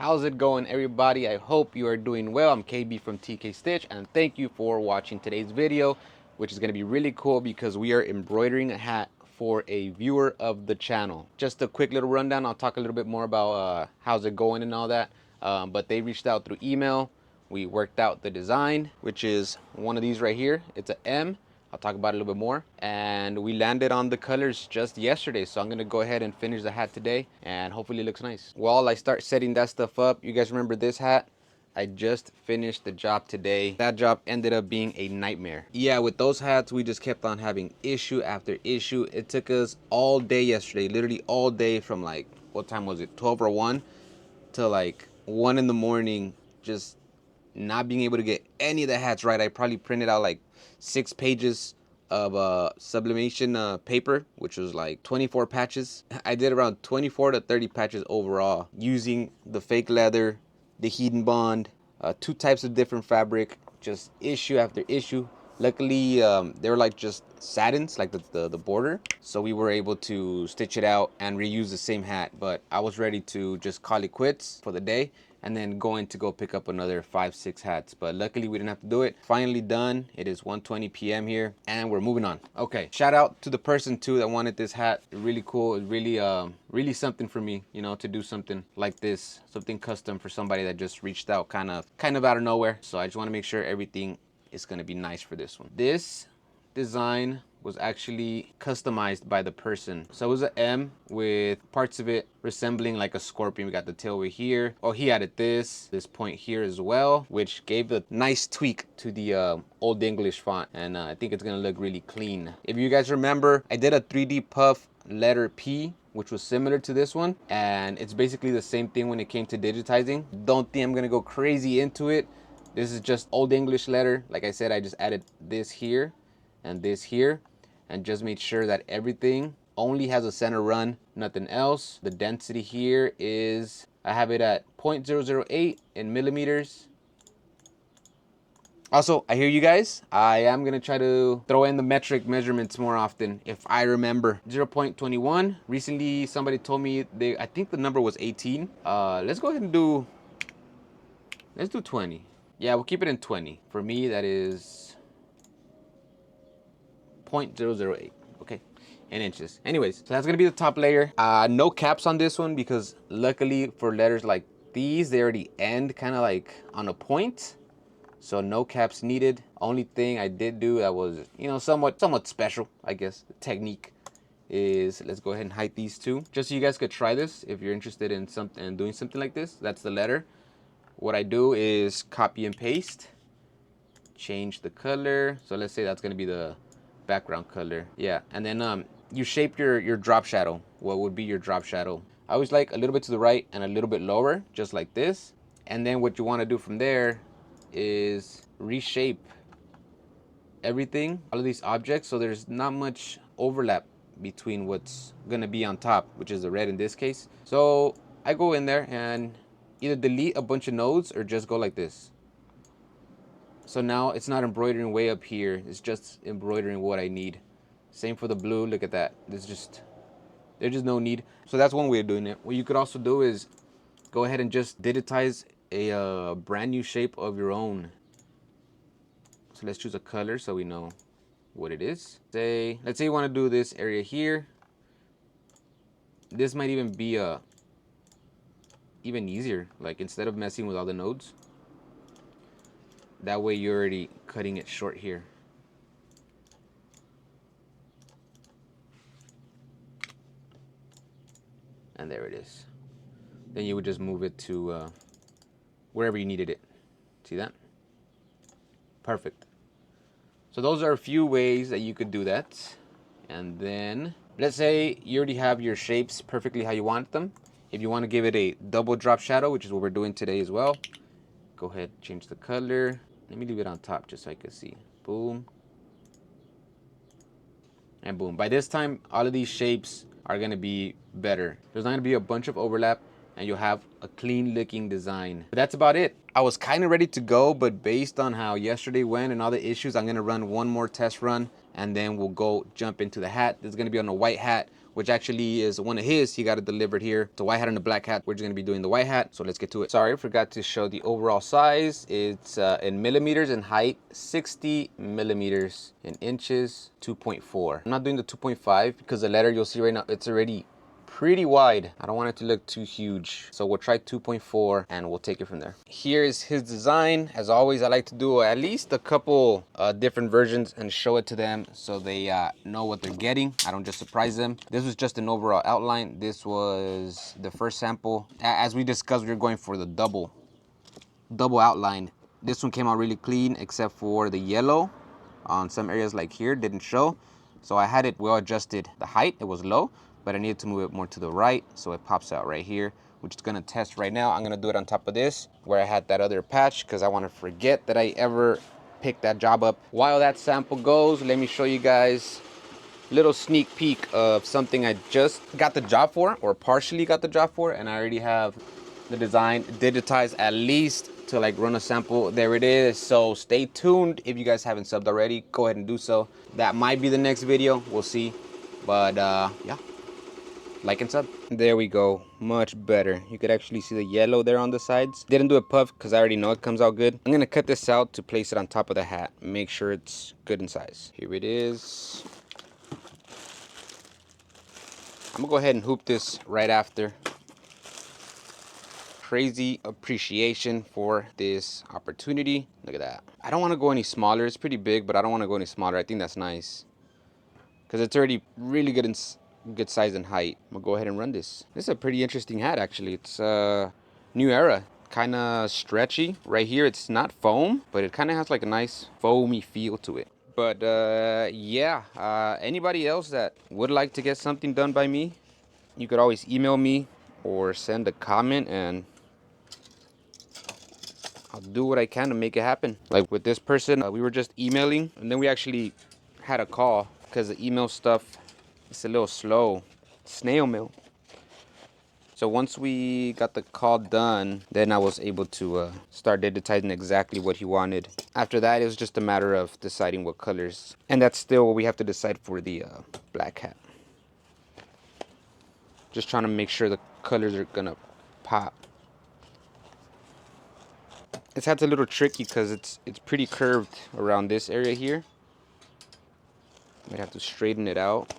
How's it going, everybody? I hope you are doing well. I'm KB from TK Stitch, and thank you for watching today's video, which is going to be really cool because we are embroidering a hat for a viewer of the channel. Just a quick little rundown. I'll talk a little bit more about how's it going and all that. But they reached out through email. We worked out the design, which is one of these right here. It's an M. I'll talk about it a little bit more. And we landed on the colors just yesterday, so I'm gonna go ahead and finish the hat today, and hopefully it looks nice. While I start setting that stuff up, you guys remember this hat? I just finished the job today. That job ended up being a nightmare. Yeah, with those hats, we just kept on having issue after issue. It took us all day yesterday, literally all day, from like, what time was it, 12 or 1 to like 1 in the morning, just not being able to get any of the hats right. I probably printed out like 6 pages of sublimation paper, which was like 24 patches. I did around 24 to 30 patches overall using the fake leather, the heat and bond, 2 types of different fabric, just issue after issue. Luckily, they were like just satins, like the border, so we were able to stitch it out and reuse the same hat. But I was ready to just call it quits for the day and then going to go pick up another 5-6 hats, but luckily we didn't have to do it. Finally done. It is 1:20 p.m. here and we're moving on. Okay, shout out to the person too that wanted this hat. Really cool. It's really something for me, you know, to do something like this, something custom for somebody that just reached out kind of out of nowhere. So I just want to make sure everything is going to be nice for this one. This design was actually customized by the person. So it was an M with parts of it resembling like a scorpion. We got the tail over here. Oh, he added this point here as well, which gave a nice tweak to the Old English font. And I think it's gonna look really clean. If you guys remember, I did a 3D puff letter P, which was similar to this one. And it's basically the same thing when it came to digitizing. Don't think I'm gonna go crazy into it. This is just Old English letter. Like I said, I just added this here and this here, and just made sure that everything only has a center run, nothing else. The density here is, I have it at 0.008 in millimeters. Also, I hear you guys. I am gonna try to throw in the metric measurements more often if I remember. 0.21. Recently, somebody told me I think the number was 18. Let's go ahead and let's do 20. Yeah, we'll keep it in 20. For me, that is 0.008, okay, in inches. Anyways, so that's gonna be the top layer. No caps on this one because luckily for letters like these, they already end kind of like on a point, so no caps needed. Only thing I did do that was, you know, somewhat special, I guess, the technique is, let's go ahead and hide these two just so you guys could try this if you're interested in something and doing something like this. That's the letter. What I do is copy and paste, change the color. So let's say that's gonna be the background color. Yeah, and then you shape your drop shadow. What would be your drop shadow? I always like a little bit to the right and a little bit lower, just like this. And then what you want to do from there is reshape everything, all of these objects, so there's not much overlap between what's gonna be on top, which is the red in this case. So I go in there and either delete a bunch of nodes or just go like this. So now it's not embroidering way up here, it's just embroidering what I need. Same for the blue, look at that. There's just no need. So that's one way of doing it. What you could also do is go ahead and just digitize a brand new shape of your own. So let's choose a color so we know what it is. Let's say you want to do this area here. This might even be even easier, like instead of messing with all the nodes. That way you're already cutting it short here. And there it is. Then you would just move it to wherever you needed it. See that? Perfect. So those are a few ways that you could do that. And then let's say you already have your shapes perfectly how you want them. If you want to give it a double drop shadow, which is what we're doing today as well, go ahead, change the color. Let me leave it on top just so I can see. Boom. And boom. By this time, all of these shapes are going to be better. There's not going to be a bunch of overlap and you'll have a clean looking design. But that's about it. I was kind of ready to go, but based on how yesterday went and all the issues, I'm going to run one more test run and then we'll go jump into the hat. This is going to be on a white hat which actually is one of his. He got it delivered here. It's a white hat and a black hat. We're just gonna be doing the white hat, so let's get to it. Sorry, I forgot to show the overall size. It's in millimeters in height, 60 millimeters in inches, 2.4. I'm not doing the 2.5 because the letter you'll see right now, it's already pretty wide. I don't want it to look too huge. So we'll try 2.4 and we'll take it from there. Here is his design. As always, I like to do at least a couple different versions and show it to them so they know what they're getting. I don't just surprise them. This was just an overall outline. This was the first sample. As we discussed, we were going for the double outline. This one came out really clean except for the yellow on some areas like here didn't show. So I had it well adjusted. The height, it was low, but I needed to move it more to the right, so it pops out right here, which is gonna test right now. I'm gonna do it on top of this, where I had that other patch, because I wanna forget that I ever picked that job up. While that sample goes, let me show you guys a little sneak peek of something I just got the job for, or partially got the job for, and I already have the design digitized at least to like run a sample. There it is. So stay tuned. If you guys haven't subbed already, go ahead and do so. That might be the next video, we'll see. But yeah. Like and sub. There we go, much better. You could actually see the yellow there on the sides. Didn't do a puff because I already know it comes out good. I'm gonna cut this out to place it on top of the hat. Make sure it's good in size. Here it is. I'm gonna go ahead and hoop this right after. Crazy appreciation for this opportunity. Look at that. I don't wanna go any smaller. It's pretty big, but I don't wanna go any smaller. I think that's nice. Because it's already really good in good size and height. I'm gonna go ahead and run this. This is a pretty interesting hat actually. It's new era, kind of stretchy. Right here it's not foam, but it kind of has like a nice foamy feel to it. But yeah, anybody else that would like to get something done by me, you could always email me or send a comment and I'll do what I can to make it happen. Like with this person, we were just emailing and then we actually had a call because the email stuff, it's a little slow, snail mail. So once we got the call done, then I was able to start digitizing exactly what he wanted. After that, it was just a matter of deciding what colors. And that's still what we have to decide for the black hat. Just trying to make sure the colors are gonna pop. This hat's a little tricky because it's pretty curved around this area here. Might have to straighten it out.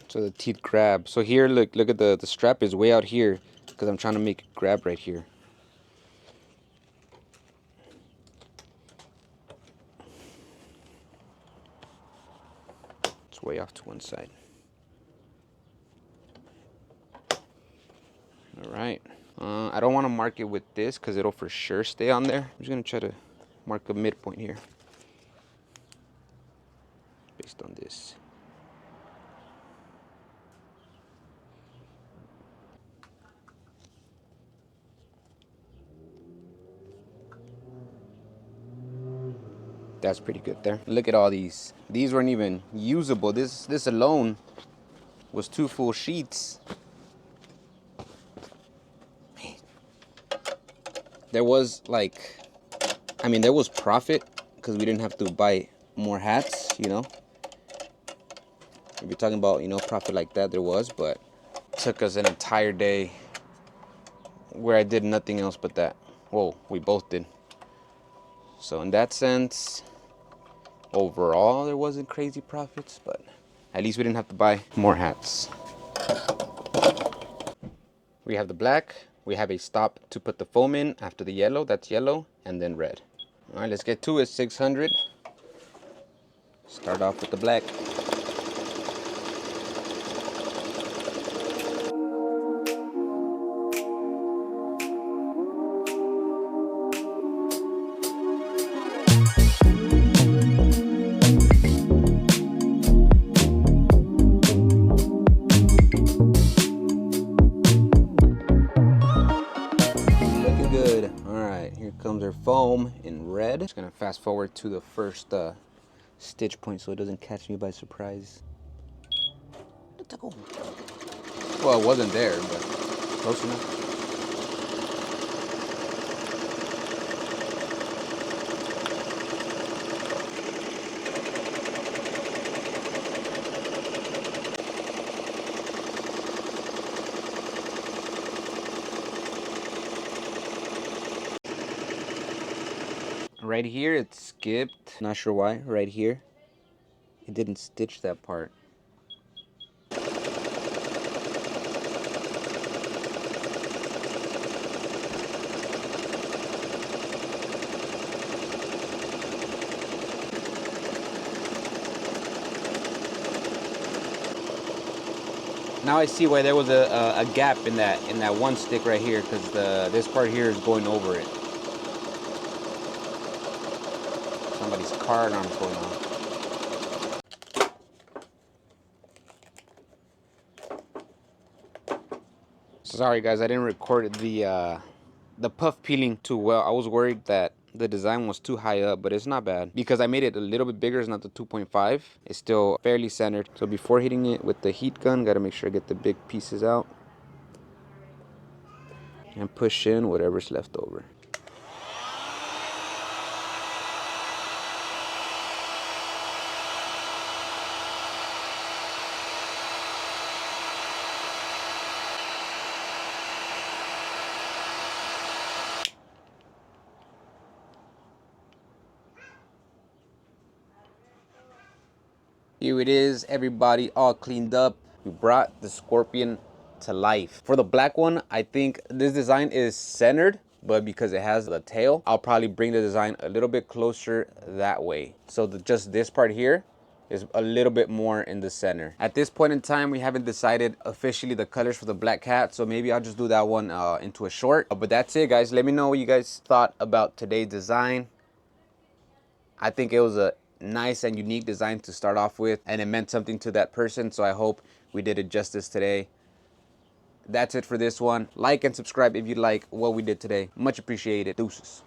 So the teeth grab. So here, look at the strap is way out here because I'm trying to make it grab right here. It's way off to one side. All right. I don't want to mark it with this because it'll for sure stay on there. I'm just gonna try to mark a midpoint here based on this. That's pretty good there. Look at all these. These weren't even usable. This alone was 2 full sheets. Man. There was like, I mean, there was profit because we didn't have to buy more hats, you know. If you're talking about, you know, profit like that, there was, but it took us an entire day where I did nothing else but that. Well, we both did. So in that sense, overall, there wasn't crazy profits, but at least we didn't have to buy more hats. We have the black. We have a stop to put the foam in after the yellow. That's yellow, and then red. All right, let's get to it. 600. Start off with the black. Foam in red. Just gonna fast forward to the first stitch point so it doesn't catch me by surprise. Well, it wasn't there, but close enough. Right here it skipped. Not sure why. Right here it didn't stitch that part. Now I see why there was a gap in that one stick right here, because this part here is going over it. Somebody's car alarm's going on. Sorry guys, I didn't record the puff peeling too well. I was worried that the design was too high up, but it's not bad because I made it a little bit bigger. It's not the 2.5. It's still fairly centered. So before hitting it with the heat gun, gotta make sure I get the big pieces out and push in whatever's left over. Here it is, everybody, all cleaned up. We brought the scorpion to life. For the black one, I think this design is centered, but because it has the tail, I'll probably bring the design a little bit closer that way. So just this part here is a little bit more in the center. At this point in time, we haven't decided officially the colors for the black cat, so maybe I'll just do that one into a short. But that's it, guys. Let me know what you guys thought about today's design. I think it was a nice and unique design to start off with, and it meant something to that person, so I hope we did it justice today. That's it for this one. Like and subscribe if you like what we did today. Much appreciated. Deuces.